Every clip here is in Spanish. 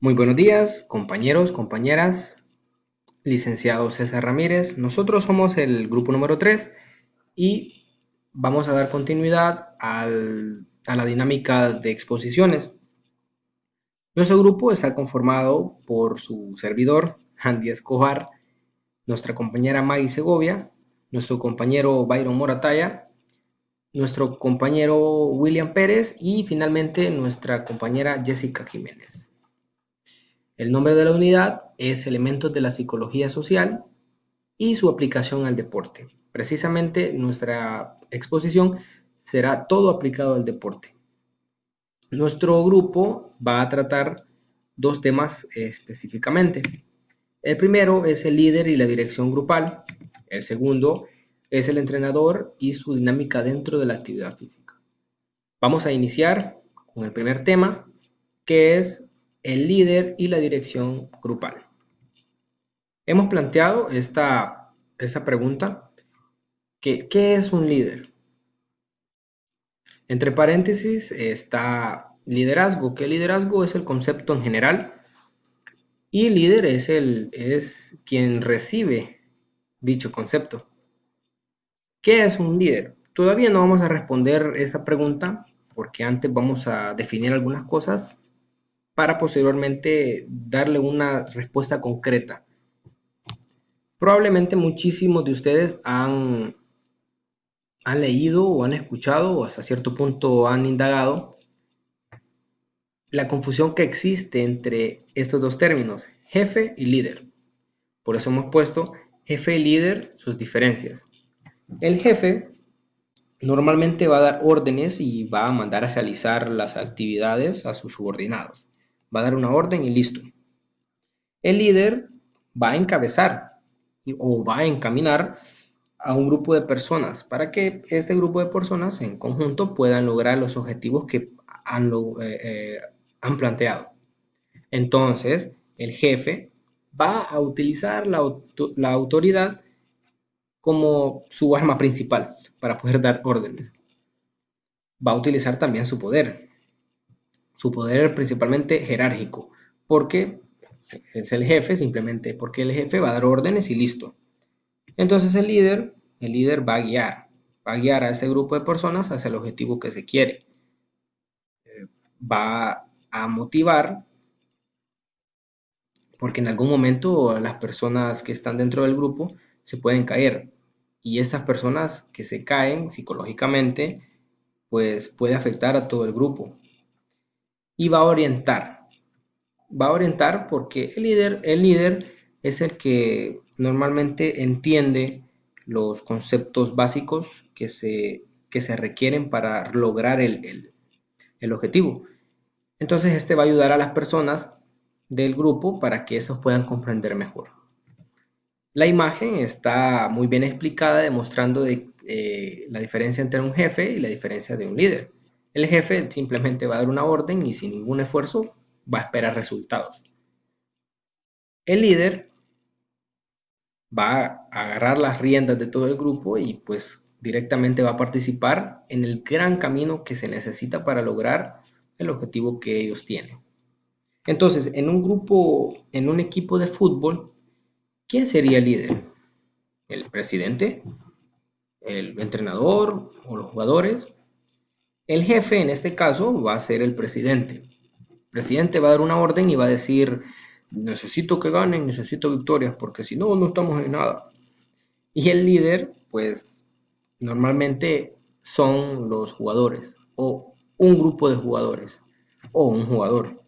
Muy buenos días, compañeros, compañeras, licenciado César Ramírez. Nosotros somos el grupo número 3 y vamos a dar continuidad a la dinámica de exposiciones. Nuestro grupo está conformado por su servidor, Andy Escobar, nuestra compañera Maggie Segovia, nuestro compañero Byron Morataya, nuestro compañero William Pérez y finalmente nuestra compañera Jessica Jiménez. El nombre de la unidad es Elementos de la Psicología Social y su aplicación al deporte. Precisamente nuestra exposición será todo aplicado al deporte. Nuestro grupo va a tratar dos temas específicamente. El primero es el líder y la dirección grupal. El segundo es el entrenador y su dinámica dentro de la actividad física. Vamos a iniciar con el primer tema, que es el líder y la dirección grupal. Hemos planteado esta pregunta, ¿qué es un líder? Entre paréntesis está liderazgo, que liderazgo es el concepto en general y líder es quien recibe dicho concepto. ¿Qué es un líder? Todavía no vamos a responder esa pregunta porque antes vamos a definir algunas cosas para posteriormente darle una respuesta concreta. Probablemente muchísimos de ustedes han leído o han escuchado o hasta cierto punto han indagado la confusión que existe entre estos dos términos, jefe y líder. Por eso hemos puesto jefe y líder, sus diferencias. El jefe normalmente va a dar órdenes y va a mandar a realizar las actividades a sus subordinados. Va a dar una orden y listo. El líder va a encabezar o va a encaminar a un grupo de personas para que este grupo de personas en conjunto puedan lograr los objetivos que han planteado. Entonces, el jefe va a utilizar la autoridad como su arma principal para poder dar órdenes. Va a utilizar también su poder principalmente jerárquico, porque es el jefe, simplemente porque el jefe va a dar órdenes y listo. Entonces el líder va a guiar a ese grupo de personas hacia el objetivo que se quiere. Va a motivar, porque en algún momento las personas que están dentro del grupo se pueden caer. Y esas personas que se caen psicológicamente, pues puede afectar a todo el grupo. Y va a orientar. Va a orientar porque el líder es el que normalmente entiende los conceptos básicos que se requieren para lograr el objetivo. Entonces este va a ayudar a las personas del grupo para que estos puedan comprender mejor. La imagen está muy bien explicada demostrando la diferencia entre un jefe y la diferencia de un líder. El jefe simplemente va a dar una orden y sin ningún esfuerzo va a esperar resultados. El líder va a agarrar las riendas de todo el grupo y pues directamente va a participar en el gran camino que se necesita para lograr el objetivo que ellos tienen. Entonces, en un grupo, en un equipo de fútbol, ¿quién sería el líder? ¿El presidente? ¿El entrenador o los jugadores? El jefe en este caso va a ser el presidente. El presidente va a dar una orden y va a decir, necesito que ganen, necesito victorias, porque si no, no estamos en nada. Y el líder, pues normalmente son los jugadores o un grupo de jugadores o un jugador.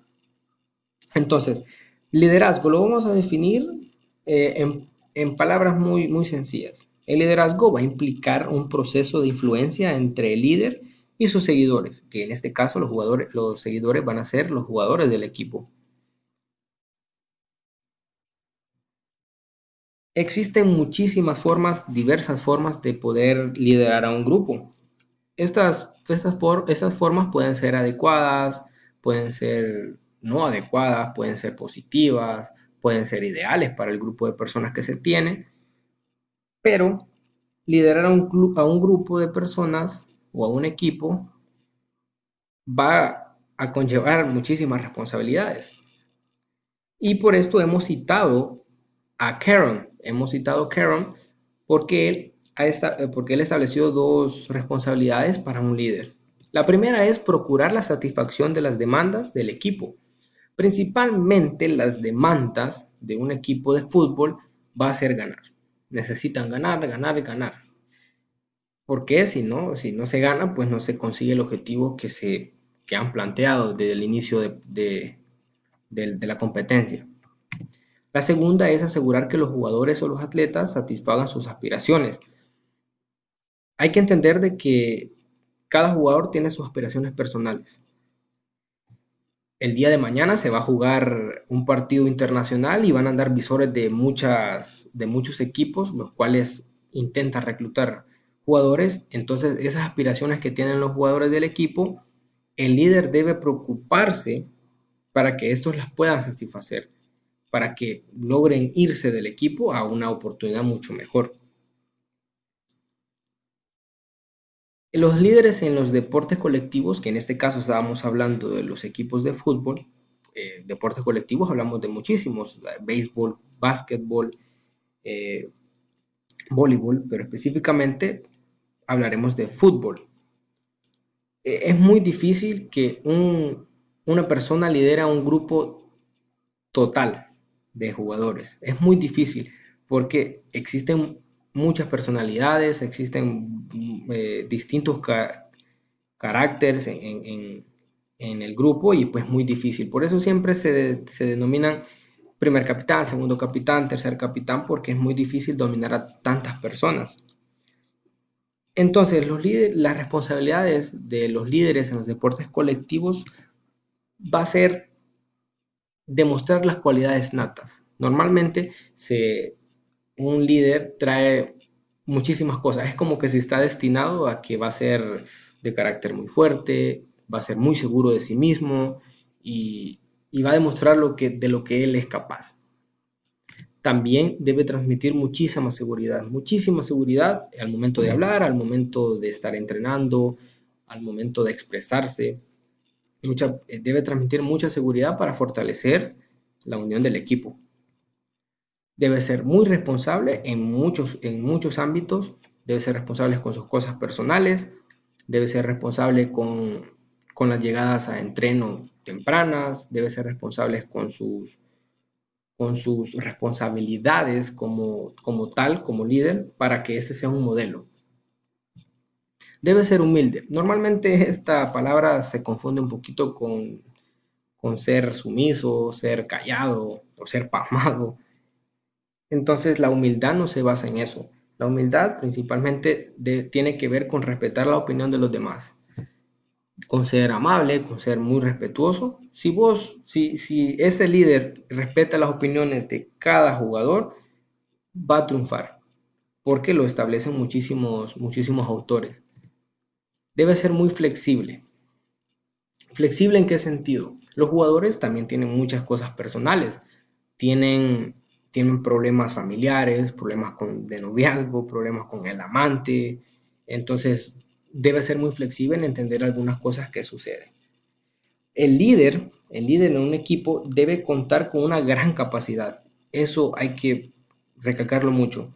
Entonces, liderazgo lo vamos a definir en palabras muy sencillas. El liderazgo va a implicar un proceso de influencia entre el líder y sus seguidores, que en este caso los seguidores van a ser los jugadores del equipo. Existen muchísimas formas, diversas formas de poder liderar a un grupo. Estas formas pueden ser adecuadas, pueden ser no adecuadas, pueden ser positivas, pueden ser ideales para el grupo de personas que se tiene, pero liderar a un grupo de personas o a un equipo va a conllevar muchísimas responsabilidades. Y por esto hemos citado a Caron porque porque él estableció dos responsabilidades para un líder. La primera es procurar la satisfacción de las demandas del equipo. Principalmente las demandas de un equipo de fútbol va a ser ganar. Necesitan ganar, ganar, ganar. Porque si no se gana, pues no se consigue el objetivo que han planteado desde el inicio de la competencia. La segunda es asegurar que los jugadores o los atletas satisfagan sus aspiraciones. Hay que entender de que cada jugador tiene sus aspiraciones personales. El día de mañana se va a jugar un partido internacional y van a andar visores de muchos equipos, los cuales intentan reclutar jugadores. Entonces, esas aspiraciones que tienen los jugadores del equipo, el líder debe preocuparse para que estos las puedan satisfacer, para que logren irse del equipo a una oportunidad mucho mejor. Los líderes en los deportes colectivos, que en este caso estábamos hablando de los equipos de fútbol, deportes colectivos hablamos de muchísimos, béisbol, básquetbol, eh, voleibol, pero específicamente hablaremos de fútbol. Es muy difícil que una persona lidera un grupo total de jugadores. Es muy difícil porque existen muchas personalidades, existen distintos caracteres en el grupo y pues muy difícil. Por eso siempre se denominan primer capitán, segundo capitán, tercer capitán, porque es muy difícil dominar a tantas personas. Entonces, las responsabilidades de los líderes en los deportes colectivos va a ser demostrar las cualidades natas. Normalmente un líder trae muchísimas cosas. Es como que se está destinado a que va a ser de carácter muy fuerte, va a ser muy seguro de sí mismo y va a demostrar de lo que él es capaz. También debe transmitir muchísima seguridad al momento de hablar, al momento de estar entrenando, al momento de expresarse. Debe transmitir mucha seguridad para fortalecer la unión del equipo. Debe ser muy responsable en muchos ámbitos, debe ser responsable con sus cosas personales, debe ser responsable con las llegadas a entreno tempranas, debe ser responsable con sus responsabilidades como tal, como líder, para que este sea un modelo. Debe ser humilde. Normalmente esta palabra se confunde un poquito con ser sumiso, ser callado o ser pasmado. Entonces la humildad no se basa en eso. La humildad principalmente tiene que ver con respetar la opinión de los demás, con ser amable, con ser muy respetuoso. Si ese líder respeta las opiniones de cada jugador, va a triunfar, porque lo establecen muchísimos autores. Debe ser muy flexible. ¿Flexible en qué sentido? Los jugadores también tienen muchas cosas personales. Tienen, tienen problemas familiares, problemas de noviazgo, problemas con el amante. Entonces, debe ser muy flexible en entender algunas cosas que suceden. El líder en un equipo debe contar con una gran capacidad. Eso hay que recalcarlo mucho,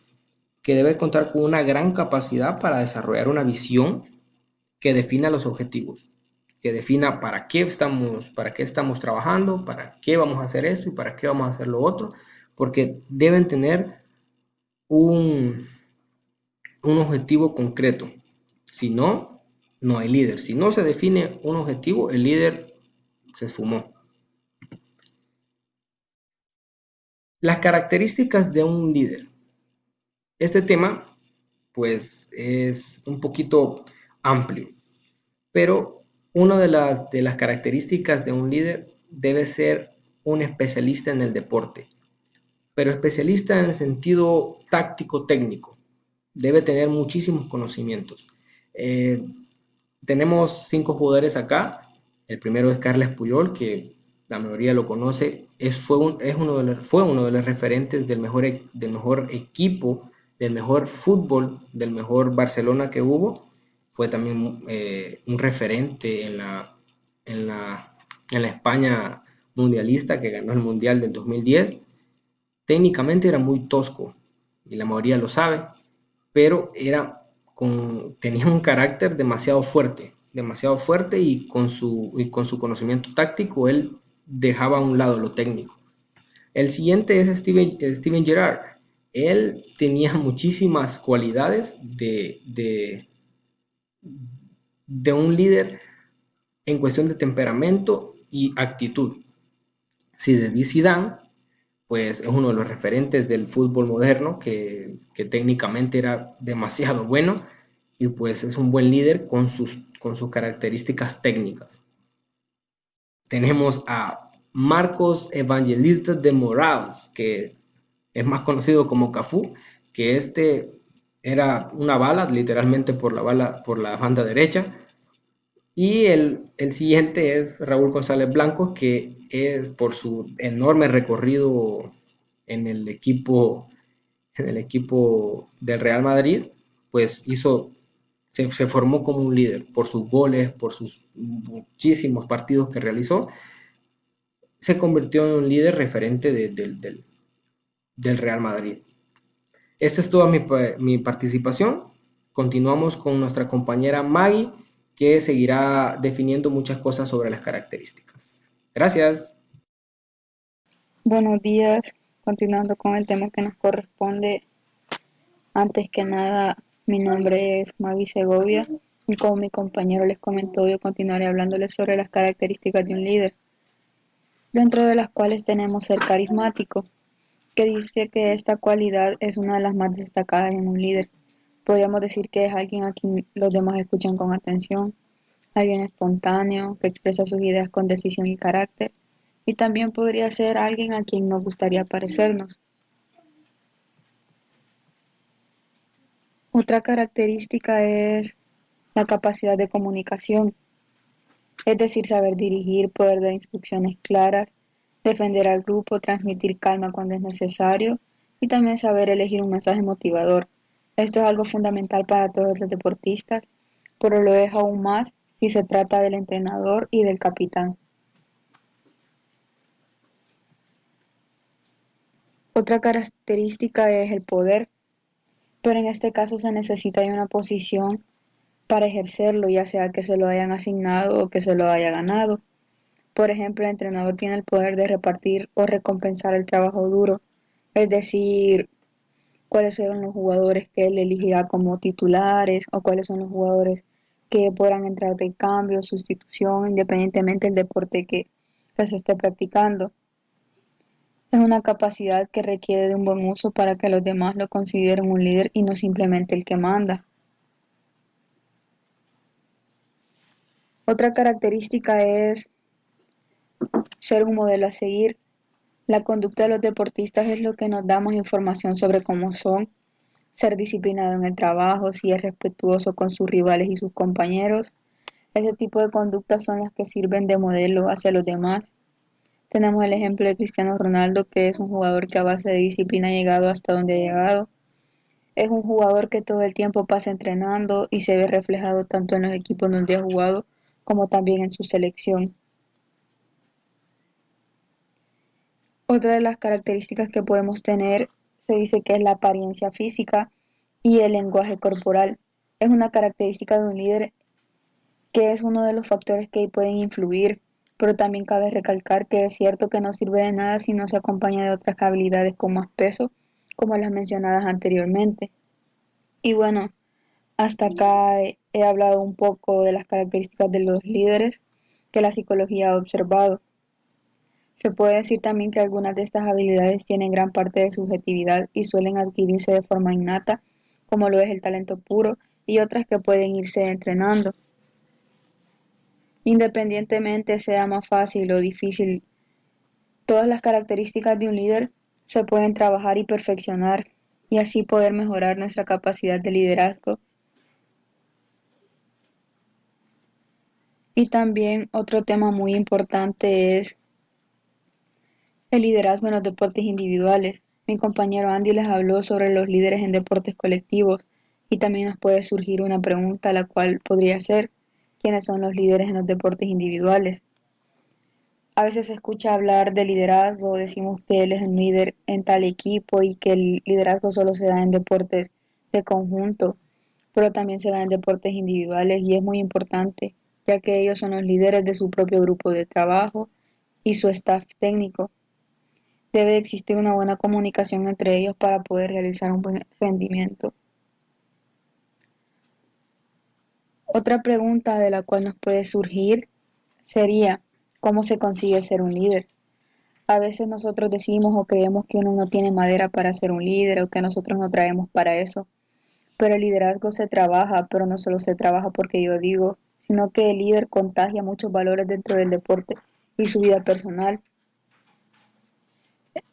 que debe contar con una gran capacidad para desarrollar una visión que defina los objetivos, que defina para qué estamos trabajando, para qué vamos a hacer esto y para qué vamos a hacer lo otro, porque deben tener un, un objetivo concreto. Si no, no hay líder. Si no se define un objetivo, el líder se esfumó. Las características de un líder. Este tema, pues, es un poquito amplio, pero una de las características de un líder debe ser un especialista en el deporte, pero especialista en el sentido táctico-técnico. Debe tener muchísimos conocimientos. Eh, Tenemos 5 jugadores acá. El primero es Carles Puyol, que la mayoría lo conoce. Fue uno de los referentes del mejor equipo, del mejor fútbol, del mejor Barcelona que hubo. Fue también un referente en la España mundialista que ganó el Mundial del 2010, técnicamente era muy tosco, y la mayoría lo sabe, pero tenía un carácter demasiado fuerte y con su conocimiento táctico él dejaba a un lado lo técnico. El siguiente es Steven Gerrard. Él tenía muchísimas cualidades de un líder en cuestión de temperamento y actitud. Zinedine Zidane, pues es uno de los referentes del fútbol moderno que técnicamente era demasiado bueno y pues es un buen líder con sus características técnicas. Tenemos a Marcos Evangelista de Moraes, que es más conocido como Cafú, que era una bala, literalmente por la banda derecha. Y el siguiente es Raúl González Blanco, que es por su enorme recorrido en el equipo, en el equipo del Real Madrid, pues se formó como un líder por sus goles, por sus muchísimos partidos que realizó. Se convirtió en un líder referente del Real Madrid. Esta es toda mi participación. Continuamos con nuestra compañera Maggie, que seguirá definiendo muchas cosas sobre las características. Gracias. Buenos días, continuando con el tema que nos corresponde. Antes que nada, mi nombre es Maggie Segovia y como mi compañero les comentó, yo continuaré hablándoles sobre las características de un líder, dentro de las cuales tenemos ser carismático, que dice que esta cualidad es una de las más destacadas en un líder. Podríamos decir que es alguien a quien los demás escuchan con atención, alguien espontáneo, que expresa sus ideas con decisión y carácter, y también podría ser alguien a quien nos gustaría parecernos. Otra característica es la capacidad de comunicación, es decir, saber dirigir, poder dar instrucciones claras, defender al grupo, transmitir calma cuando es necesario y también saber elegir un mensaje motivador. Esto es algo fundamental para todos los deportistas, pero lo es aún más si se trata del entrenador y del capitán. Otra característica es el poder, pero en este caso se necesita de una posición para ejercerlo, ya sea que se lo hayan asignado o que se lo haya ganado. Por ejemplo, el entrenador tiene el poder de repartir o recompensar el trabajo duro, es decir, cuáles son los jugadores que él elegirá como titulares o cuáles son los jugadores que podrán entrar de cambio, sustitución, independientemente del deporte que se esté practicando. Es una capacidad que requiere de un buen uso para que los demás lo consideren un líder y no simplemente el que manda. Otra característica es ser un modelo a seguir. La conducta de los deportistas es lo que nos da más información sobre cómo son, ser disciplinado en el trabajo, si es respetuoso con sus rivales y sus compañeros. Ese tipo de conductas son las que sirven de modelo hacia los demás. Tenemos el ejemplo de Cristiano Ronaldo, que es un jugador que a base de disciplina ha llegado hasta donde ha llegado. Es un jugador que todo el tiempo pasa entrenando y se ve reflejado tanto en los equipos donde ha jugado como también en su selección. Otra de las características que podemos tener se dice que es la apariencia física y el lenguaje corporal. Es una característica de un líder que es uno de los factores que pueden influir, pero también cabe recalcar que es cierto que no sirve de nada si no se acompaña de otras habilidades con más peso, como las mencionadas anteriormente. Y bueno, hasta acá he hablado un poco de las características de los líderes que la psicología ha observado. Se puede decir también que algunas de estas habilidades tienen gran parte de subjetividad y suelen adquirirse de forma innata, como lo es el talento puro, y otras que pueden irse entrenando. Independientemente sea más fácil o difícil, todas las características de un líder se pueden trabajar y perfeccionar, y así poder mejorar nuestra capacidad de liderazgo. Y también otro tema muy importante es el liderazgo en los deportes individuales. Mi compañero Andy les habló sobre los líderes en deportes colectivos y también nos puede surgir una pregunta, la cual podría ser, ¿quiénes son los líderes en los deportes individuales? A veces se escucha hablar de liderazgo, decimos que él es el líder en tal equipo y que el liderazgo solo se da en deportes de conjunto, pero también se da en deportes individuales y es muy importante, ya que ellos son los líderes de su propio grupo de trabajo y su staff técnico. Debe de existir una buena comunicación entre ellos para poder realizar un buen rendimiento. Otra pregunta de la cual nos puede surgir sería, ¿cómo se consigue ser un líder? A veces nosotros decimos o creemos que uno no tiene madera para ser un líder o que nosotros no traemos para eso, pero el liderazgo se trabaja, pero no solo se trabaja porque yo digo, sino que el líder contagia muchos valores dentro del deporte y su vida personal.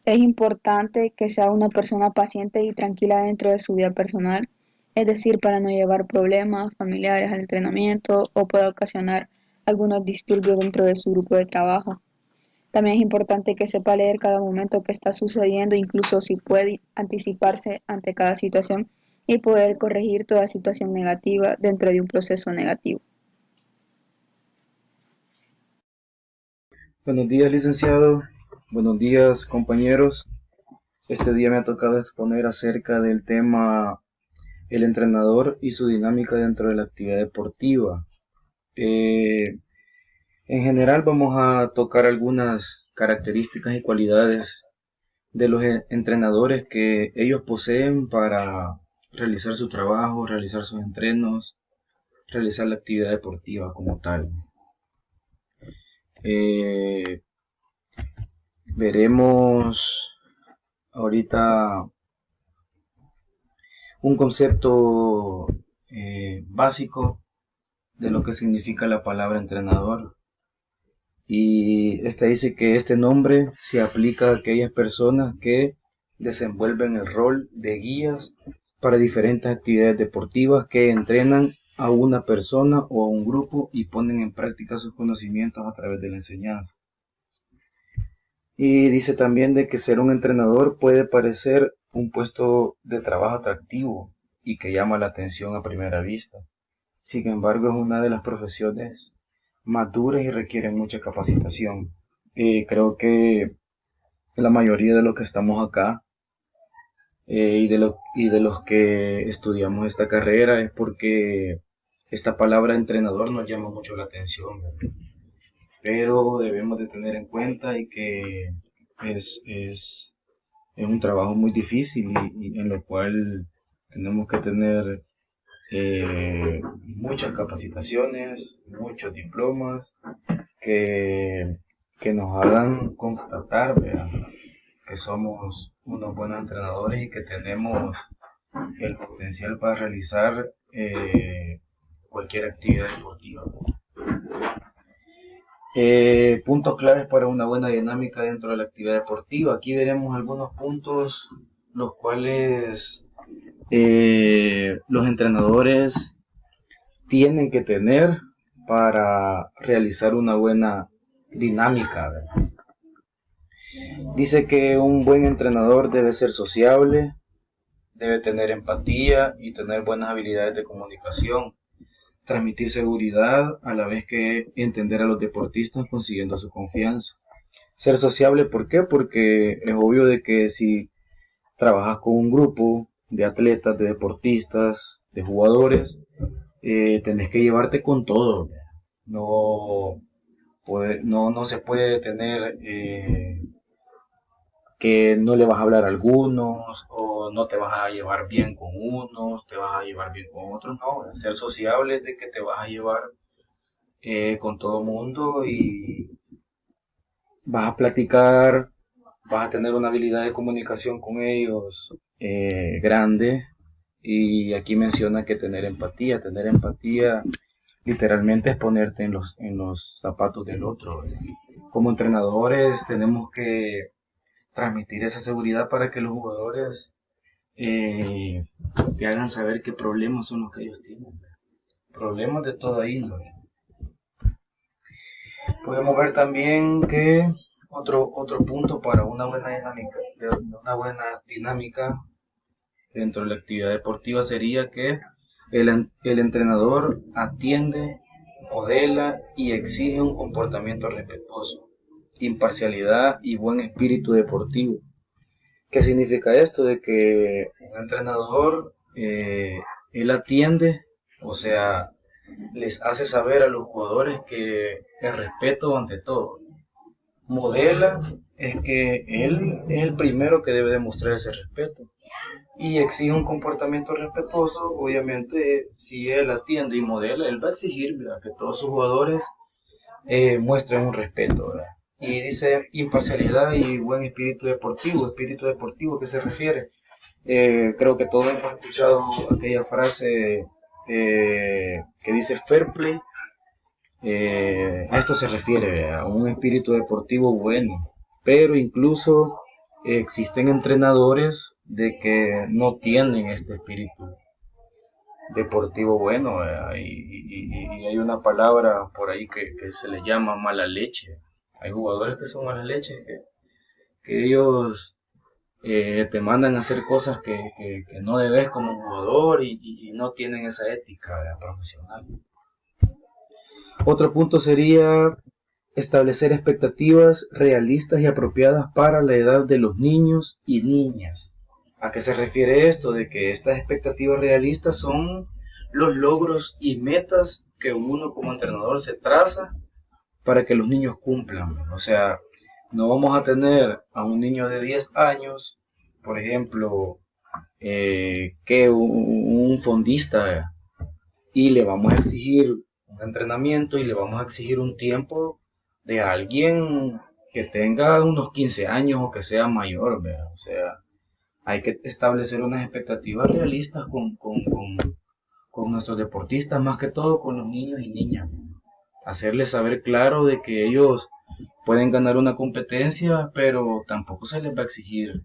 Es importante que sea una persona paciente y tranquila dentro de su vida personal, es decir, para no llevar problemas familiares al entrenamiento o pueda ocasionar algunos disturbios dentro de su grupo de trabajo. También es importante que sepa leer cada momento que está sucediendo, incluso si puede anticiparse ante cada situación y poder corregir toda situación negativa dentro de un proceso negativo. Buenos días, licenciado. Buenos días, compañeros. Este día me ha tocado exponer acerca del tema el entrenador y su dinámica dentro de la actividad deportiva. Eh, en general vamos a tocar algunas características y cualidades de los entrenadores que ellos poseen para realizar su trabajo, realizar sus entrenos, realizar la actividad deportiva como tal. Eh, Veremos ahorita un concepto básico de lo que significa la palabra entrenador. Y este dice que este nombre se aplica a aquellas personas que desenvuelven el rol de guías para diferentes actividades deportivas, que entrenan a una persona o a un grupo y ponen en práctica sus conocimientos a través de la enseñanza. Y dice también de que ser un entrenador puede parecer un puesto de trabajo atractivo y que llama la atención a primera vista. Sin embargo, es una de las profesiones más duras y requiere mucha capacitación. Creo que la mayoría de los que estamos acá y de los que estudiamos esta carrera es porque esta palabra entrenador nos llama mucho la atención, ¿verdad? Pero debemos de tener en cuenta y que es un trabajo muy difícil y en lo cual tenemos que tener muchas capacitaciones, muchos diplomas que, que nos hagan constatar, ¿verdad?, que somos unos buenos entrenadores y que tenemos el potencial para realizar cualquier actividad deportiva. Puntos claves para una buena dinámica dentro de la actividad deportiva. Aquí veremos algunos puntos los cuales los entrenadores tienen que tener para realizar una buena dinámica, ¿verdad? Dice que un buen entrenador debe ser sociable, debe tener empatía y tener buenas habilidades de comunicación, transmitir seguridad a la vez que entender a los deportistas consiguiendo su confianza. Ser sociable, ¿por qué? Porque es obvio de que si trabajas con un grupo de atletas, de deportistas, de jugadores, tenés que llevarte con todo. No, no se puede tener que no le vas a hablar a algunos o no te vas a llevar bien con unos, te vas a llevar bien con otros. No, ser sociable es de que te vas a llevar con todo el mundo y vas a platicar, vas a tener una habilidad de comunicación con ellos grande. Y aquí menciona que tener empatía literalmente es ponerte en los zapatos del otro. Como entrenadores tenemos que transmitir esa seguridad para que los jugadores eh, te hagan saber qué problemas son los que ellos tienen. Problemas de toda índole. Podemos ver también que otro punto para una buena dinámica dentro de la actividad deportiva sería que el entrenador atiende, modela y exige un comportamiento respetuoso imparcialidad y buen espíritu deportivo. ¿Qué significa esto? De que un entrenador, él atiende, o sea, les hace saber a los jugadores que el respeto ante todo. Modela es que él es el primero que debe demostrar ese respeto y exige un comportamiento respetuoso. Obviamente, si él atiende y modela, él va a exigir, ¿verdad?, que todos sus jugadores muestren un respeto, ¿verdad? Y dice imparcialidad y buen espíritu deportivo. ¿Espíritu deportivo qué se refiere? Creo que todos hemos escuchado aquella frase que dice fair play. A esto se refiere, a un espíritu deportivo bueno, pero incluso existen entrenadores de que no tienen este espíritu deportivo bueno, y hay una palabra por ahí que se le llama mala leche. Hay jugadores que son mala leche, que ellos te mandan a hacer cosas que no debes como jugador y no tienen esa ética, ¿verdad?, profesional. Otro punto sería establecer expectativas realistas y apropiadas para la edad de los niños y niñas. ¿A qué se refiere esto? De que estas expectativas realistas son los logros y metas que uno como entrenador se traza para que los niños cumplan. O sea, no vamos a tener a un niño de 10 años, por ejemplo, que un fondista, y le vamos a exigir un entrenamiento y le vamos a exigir un tiempo de alguien que tenga unos 15 años o que sea mayor, ¿verdad? O sea, hay que establecer unas expectativas realistas con nuestros deportistas, más que todo con los niños y niñas. Hacerles saber claro de que ellos pueden ganar una competencia, pero tampoco se les va a exigir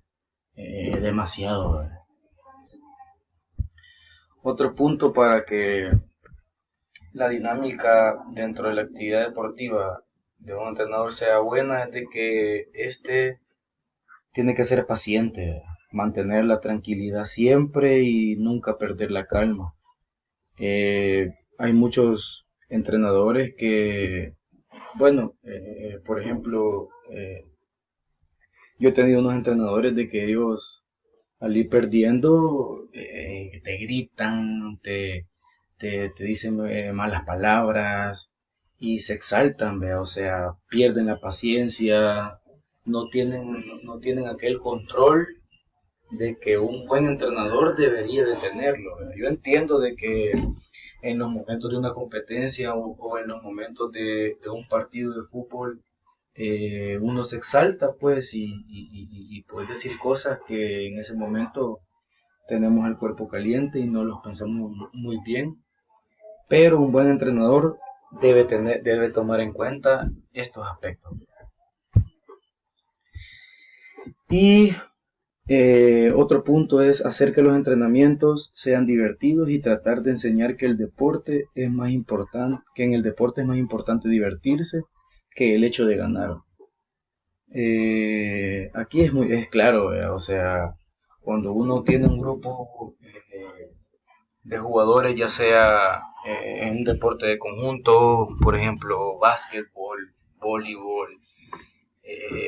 demasiado, ¿verdad? Otro punto para que la dinámica dentro de la actividad deportiva de un entrenador sea buena es de que este tiene que ser paciente, mantener la tranquilidad siempre y nunca perder la calma. Hay muchos entrenadores que, bueno, por ejemplo, yo he tenido unos entrenadores de que ellos al ir perdiendo te gritan, te dicen malas palabras y se exaltan, ¿ve? O sea, pierden la paciencia, no tienen aquel control de que un buen entrenador debería de tenerlo, ¿ve? Yo entiendo de que en los momentos de una competencia o en los momentos de un partido de fútbol, uno se exalta, pues, y puede decir cosas que en ese momento tenemos el cuerpo caliente y no los pensamos muy bien, pero un buen entrenador debe tomar en cuenta estos aspectos. Y otro punto es hacer que los entrenamientos sean divertidos y tratar de enseñar que el deporte es más importante, que en el deporte es más importante divertirse que el hecho de ganar. Aquí es claro, o sea, cuando uno tiene un grupo de jugadores, ya sea en un deporte de conjunto, por ejemplo, básquetbol, voleibol,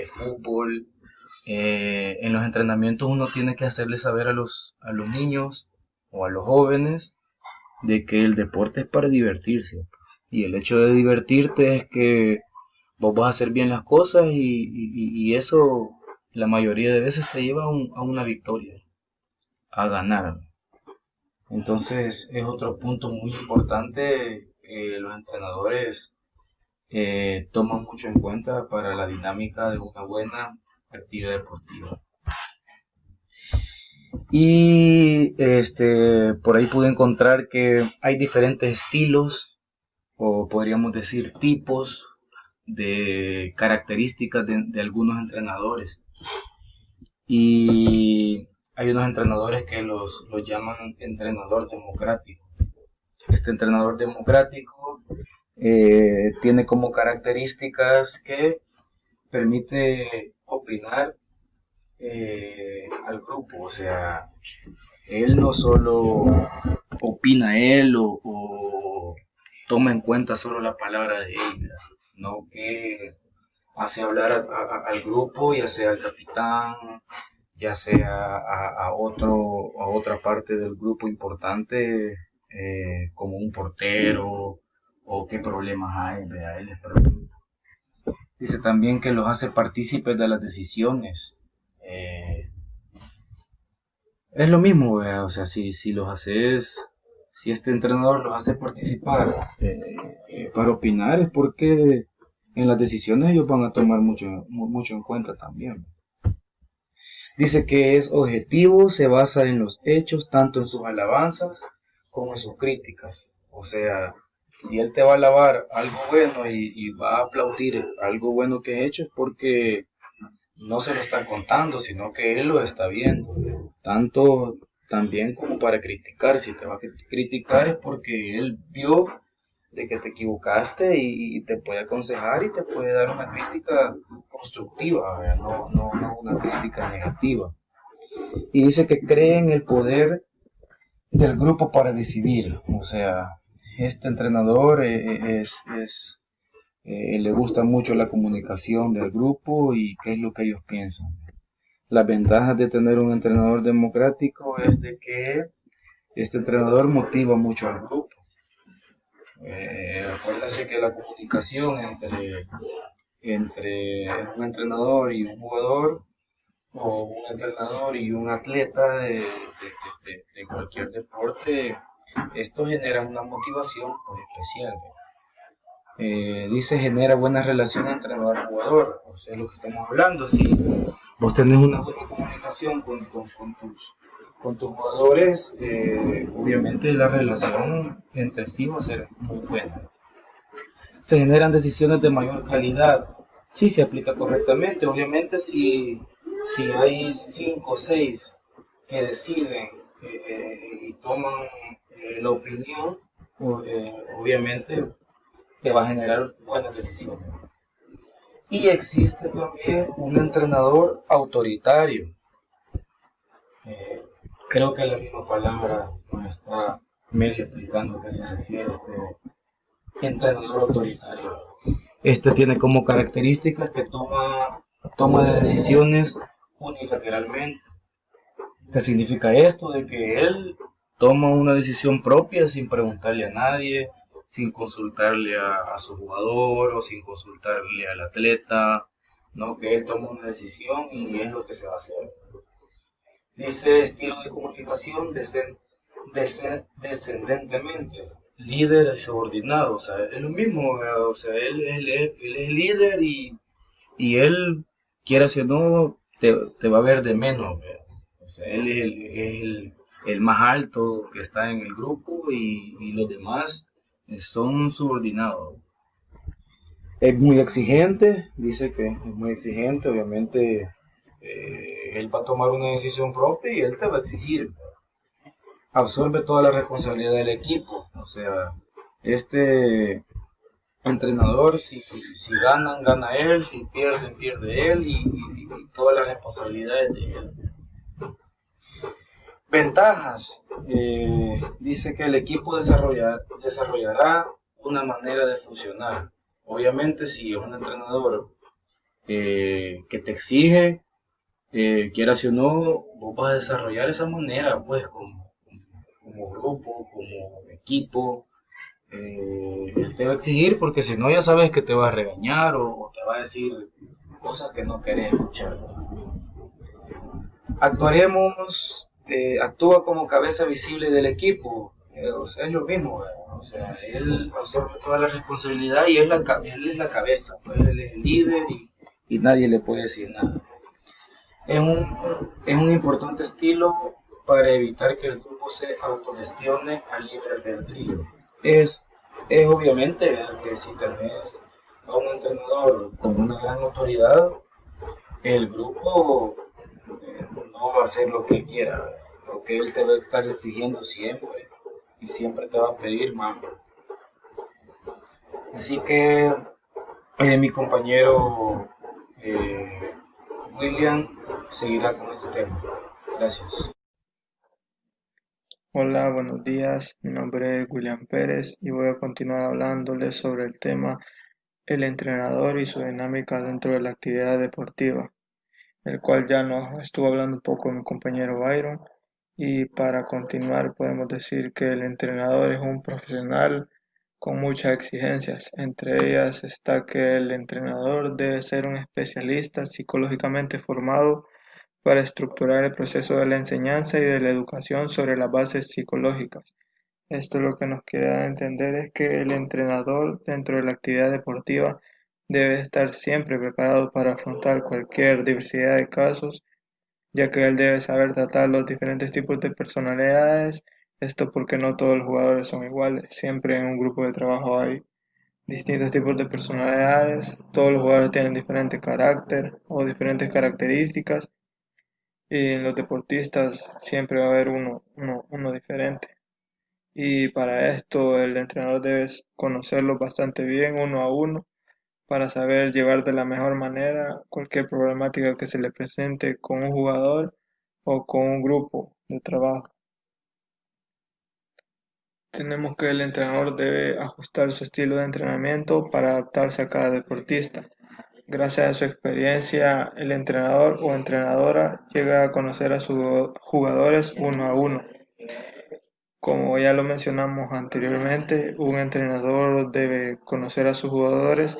fútbol, en los entrenamientos uno tiene que hacerle saber a los niños o a los jóvenes de que el deporte es para divertirse. Y el hecho de divertirte es que vos vas a hacer bien las cosas y eso la mayoría de veces te lleva a una victoria, a ganar. Entonces es otro punto muy importante que los entrenadores toman mucho en cuenta para la dinámica de una buena actividad deportiva. Y por ahí pude encontrar que hay diferentes estilos, o podríamos decir tipos de características de algunos entrenadores. Y hay unos entrenadores que los llaman entrenador democrático. Este entrenador democrático tiene como características que permite opinar al grupo. O sea, él no solo opina él o toma en cuenta solo la palabra de él, ¿verdad? No que hace hablar al grupo, ya sea al capitán, ya sea a otra parte del grupo importante, como un portero, o qué problemas hay, vea, él les pregunta. Dice también que los hace partícipes de las decisiones. Eh, es lo mismo, vea, o sea, si los haces, si este entrenador los hace participar para opinar, es porque en las decisiones ellos van a tomar mucho en cuenta también. Dice que es objetivo, se basa en los hechos, tanto en sus alabanzas como en sus críticas. O sea, si él te va a alabar algo bueno y va a aplaudir algo bueno que he hecho, es porque no se lo está contando, sino que él lo está viendo. Tanto también como para criticar. Si te va a criticar es porque él vio de que te equivocaste y te puede aconsejar y te puede dar una crítica constructiva, ¿verdad? No una crítica negativa. Y dice que cree en el poder del grupo para decidir. O sea, este entrenador le gusta mucho la comunicación del grupo y qué es lo que ellos piensan. Las ventajas de tener un entrenador democrático es de que este entrenador motiva mucho al grupo. Acuérdense que la comunicación entre un entrenador y un jugador, o un entrenador y un atleta de cualquier deporte, esto genera una motivación pues, especial. Dice genera buena relación entre entrenador-jugador, o sea, es lo que estamos hablando. Si vos tenés una buena comunicación con tus jugadores, obviamente la relación entre sí va a ser muy buena. Se generan decisiones de mayor calidad. Sí, se aplica correctamente. Obviamente, si hay 5 o 6 que deciden y toman la opinión, obviamente te va a generar buenas decisiones. Y existe también un entrenador autoritario. Eh, Creo que la misma palabra nos está medio explicando a qué se refiere este entrenador autoritario. Este tiene como características que toma de decisiones unilateralmente. ¿Qué significa esto? De que él toma una decisión propia sin preguntarle a nadie, sin consultarle a su jugador o sin consultarle al atleta, ¿no? Que él toma una decisión y es lo que se va a hacer. Dice estilo de comunicación descendentemente, líder y subordinado, o sea, es lo mismo, o sea, él es líder y él, quieras o no, te va a ver de menos, ¿verdad? O sea, él es el más alto que está en el grupo y los demás son subordinados. Es muy exigente, dice que es muy exigente, obviamente él va a tomar una decisión propia y él te va a exigir. Absorbe toda la responsabilidad del equipo, o sea, este entrenador, si ganan, gana él, si pierden, pierde él y todas las responsabilidades de él. Ventajas. Dice que el equipo desarrollará una manera de funcionar. Obviamente, si es un entrenador que te exige, quieras o no, vos vas a desarrollar esa manera, pues, como grupo, como equipo. Él te va a exigir porque si no, ya sabes que te va a regañar o te va a decir cosas que no querés escuchar. Actúa como cabeza visible del equipo, o sea, es lo mismo, o sea, él absorbe toda la responsabilidad y él es la cabeza, pues, él es el líder y nadie le puede decir nada. Es un importante estilo para evitar que el grupo se autogestione al libre albedrío. Es obviamente que si tenés a un entrenador con una gran autoridad, el grupo no va a hacer lo que él quiera, porque él te va a estar exigiendo siempre y siempre te va a pedir más. Así que mi compañero eh, William seguirá con este tema. Gracias. Hola, buenos días. Mi nombre es William Pérez y voy a continuar hablándoles sobre el tema el entrenador y su dinámica dentro de la actividad deportiva, el cual ya nos estuvo hablando un poco mi compañero Byron. Y para continuar, podemos decir que el entrenador es un profesional con muchas exigencias. Entre ellas está que el entrenador debe ser un especialista psicológicamente formado para estructurar el proceso de la enseñanza y de la educación sobre las bases psicológicas. Esto lo que nos quiere dar a entender es que el entrenador dentro de la actividad deportiva debe estar siempre preparado para afrontar cualquier diversidad de casos, ya que él debe saber tratar los diferentes tipos de personalidades. Esto porque no todos los jugadores son iguales. Siempre en un grupo de trabajo hay distintos tipos de personalidades. Todos los jugadores tienen diferente carácter o diferentes características. Y en los deportistas siempre va a haber uno diferente. Y para esto el entrenador debe conocerlos bastante bien uno a uno para saber llevar de la mejor manera cualquier problemática que se le presente con un jugador o con un grupo de trabajo. Tenemos que el entrenador debe ajustar su estilo de entrenamiento para adaptarse a cada deportista. Gracias a su experiencia, el entrenador o entrenadora llega a conocer a sus jugadores uno a uno. Como ya lo mencionamos anteriormente, un entrenador debe conocer a sus jugadores,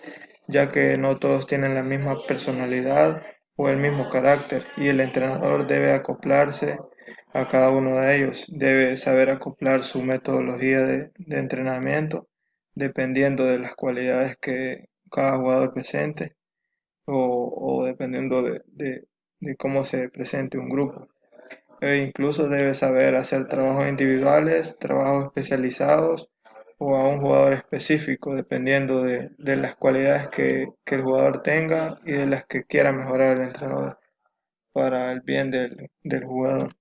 ya que no todos tienen la misma personalidad o el mismo carácter, y el entrenador debe acoplarse a cada uno de ellos. Debe saber acoplar su metodología de entrenamiento dependiendo de las cualidades que cada jugador presente o dependiendo de cómo se presente un grupo. E incluso debe saber hacer trabajos individuales, trabajos especializados o a un jugador específico, dependiendo de las cualidades que el jugador tenga y de las que quiera mejorar el entrenador para el bien del jugador.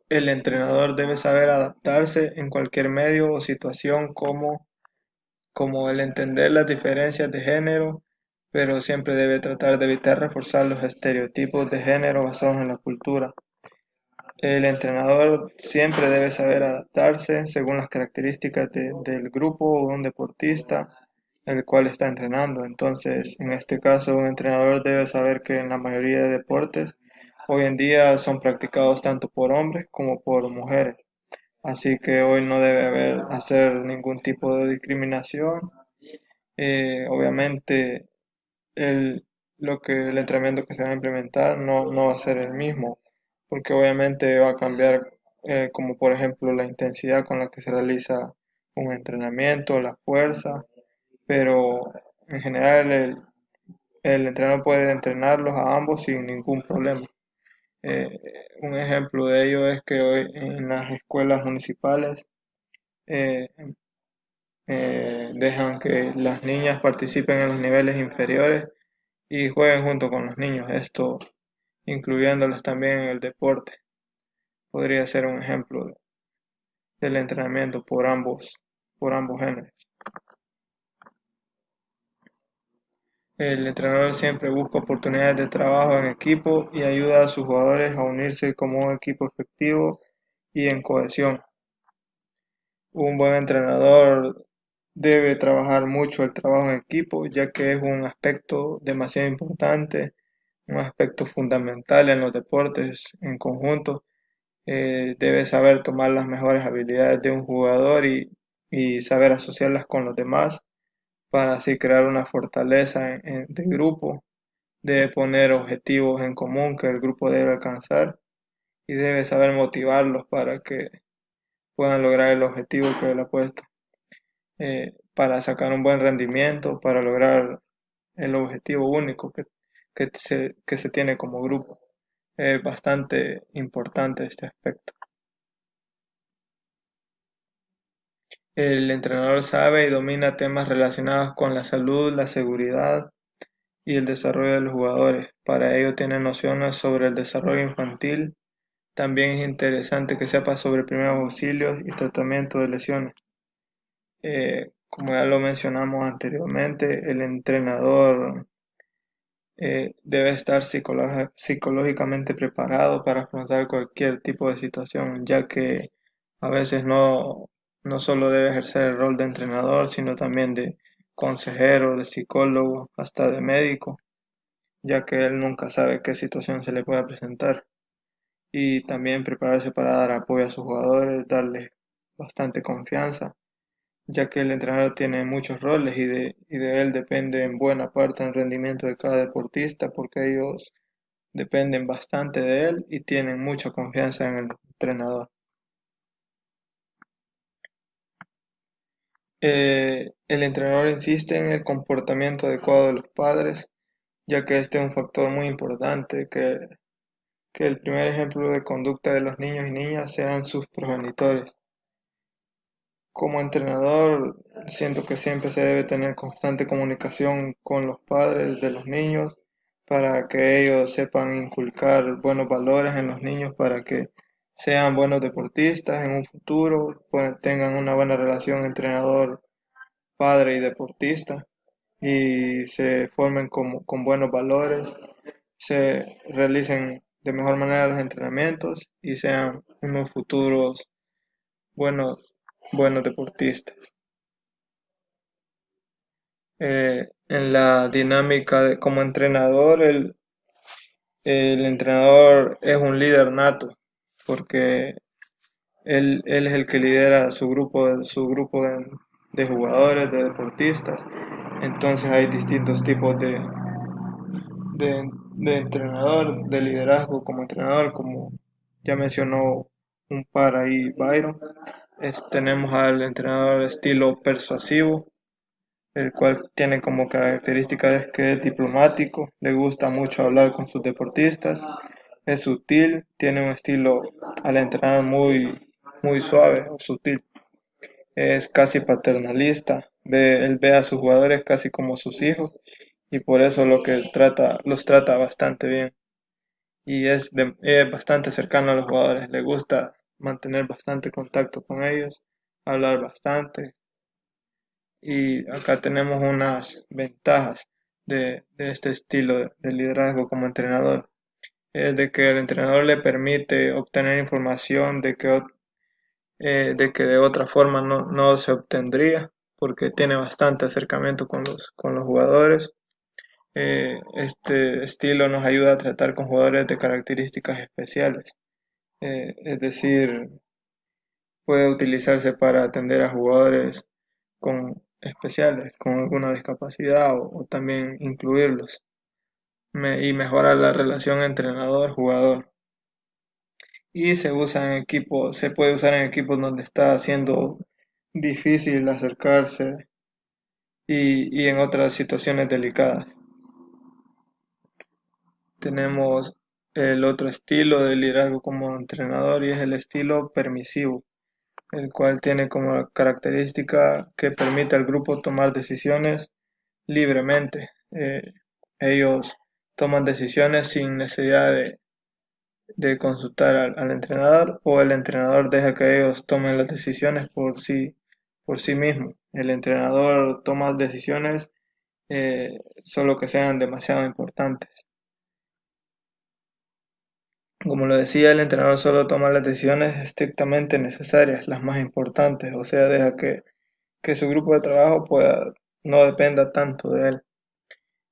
El entrenador debe saber adaptarse en cualquier medio o situación como el entender las diferencias de género, pero siempre debe tratar de evitar reforzar los estereotipos de género basados en la cultura. El entrenador siempre debe saber adaptarse según las características del grupo o de un deportista el cual está entrenando. Entonces, en este caso, un entrenador debe saber que en la mayoría de deportes hoy en día son practicados tanto por hombres como por mujeres. Así que hoy no debe hacer ningún tipo de discriminación. Obviamente, el, el entrenamiento que se va a implementar no va a ser el mismo, porque obviamente va a cambiar, como por ejemplo la intensidad con la que se realiza un entrenamiento, la fuerza, pero en general el entrenador puede entrenarlos a ambos sin ningún problema. Eh, un ejemplo de ello es que hoy en las escuelas municipales eh, dejan que las niñas participen en los niveles inferiores y jueguen junto con los niños, esto incluyéndolas también en el deporte. Podría ser un ejemplo del entrenamiento por ambos géneros. El entrenador siempre busca oportunidades de trabajo en equipo y ayuda a sus jugadores a unirse como un equipo efectivo y en cohesión. Un buen entrenador debe trabajar mucho el trabajo en equipo, ya que es un aspecto demasiado importante, un aspecto fundamental en los deportes en conjunto. Debe saber tomar las mejores habilidades de un jugador y saber asociarlas con los demás para así crear una fortaleza de grupo. Debe poner objetivos en común que el grupo debe alcanzar y debe saber motivarlos para que puedan lograr el objetivo que él ha puesto, para sacar un buen rendimiento, para lograr el objetivo único que se tiene como grupo. Es bastante importante este aspecto. El entrenador sabe y domina temas relacionados con la salud, la seguridad y el desarrollo de los jugadores. Para ello tiene nociones sobre el desarrollo infantil. También es interesante que sepa sobre primeros auxilios y tratamiento de lesiones. Como ya lo mencionamos anteriormente, el entrenador debe estar psicológicamente preparado para afrontar cualquier tipo de situación, ya que a veces no solo debe ejercer el rol de entrenador, sino también consejero, de psicólogo, hasta de médico, ya que él nunca sabe qué situación se le pueda presentar. Y también prepararse para dar apoyo a sus jugadores, darles bastante confianza, ya que el entrenador tiene muchos roles y de él depende en buena parte el rendimiento de cada deportista, porque ellos dependen bastante de él y tienen mucha confianza en el entrenador. El entrenador insiste en el comportamiento adecuado de los padres, ya que este es un factor muy importante, que el primer ejemplo de conducta de los niños y niñas sean sus progenitores. Como entrenador, siento que siempre se debe tener constante comunicación con los padres de los niños para que ellos sepan inculcar buenos valores en los niños para que sean buenos deportistas en un futuro, pues tengan una buena relación entrenador, padre y deportista y se formen con buenos valores, se realicen de mejor manera los entrenamientos y sean unos futuros buenos, buenos deportistas. En la dinámica como entrenador, el entrenador es un líder nato, porque él es el que lidera su grupo de jugadores, de deportistas. Entonces hay distintos tipos de entrenador, de liderazgo como entrenador, como ya mencionó un par ahí Byron. Tenemos al entrenador estilo persuasivo, el cual tiene como características que es diplomático, le gusta mucho hablar con sus deportistas, es sutil, tiene un estilo al entrenar muy suave o sutil, es casi paternalista, él ve a sus jugadores casi como sus hijos y por eso los trata bastante bien y es bastante cercano a los jugadores, le gusta mantener bastante contacto con ellos, hablar bastante. Y acá tenemos unas ventajas de este estilo de liderazgo como entrenador. Es de que el entrenador le permite obtener información de que de otra forma no se obtendría, porque tiene bastante acercamiento con los jugadores. Este estilo nos ayuda a tratar con jugadores de características especiales. Es decir, puede utilizarse para atender a jugadores con especiales, con alguna discapacidad o también incluirlos. Y mejora la relación entrenador-jugador. Y se puede usar en equipos donde está siendo difícil acercarse y en otras situaciones delicadas. Tenemos el otro estilo de liderazgo como entrenador y es el estilo permisivo, el cual tiene como característica que permite al grupo tomar decisiones libremente. Ellos toman decisiones sin necesidad de consultar al entrenador o el entrenador deja que ellos tomen las decisiones por sí mismo. El entrenador toma decisiones solo que sean demasiado importantes. Como lo decía, el entrenador solo toma las decisiones estrictamente necesarias, las más importantes, o sea, deja que su grupo de trabajo no dependa tanto de él.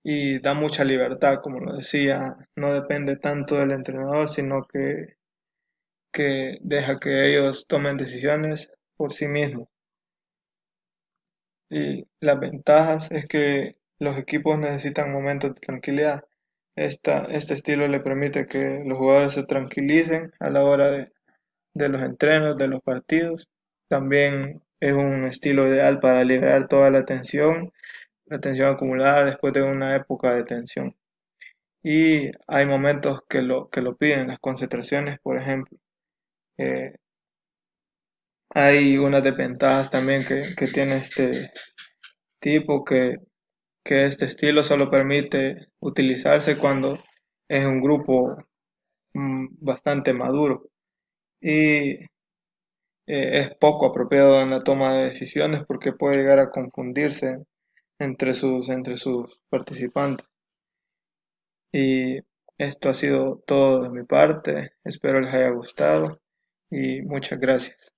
Y da mucha libertad, como lo decía, no depende tanto del entrenador, sino que deja que ellos tomen decisiones por sí mismos. Y las ventajas es que los equipos necesitan momentos de tranquilidad. Este estilo le permite que los jugadores se tranquilicen a la hora de los entrenos, de los partidos. También es un estilo ideal para liberar toda la tensión acumulada después de una época de tensión. Y hay momentos que lo piden, las concentraciones, por ejemplo. Eh, Hay unas desventajas también que tiene este tipo, que este estilo solo permite utilizarse cuando es un grupo bastante maduro y es poco apropiado en la toma de decisiones porque puede llegar a confundirse entre sus participantes. Y esto ha sido todo de mi parte, espero les haya gustado y muchas gracias.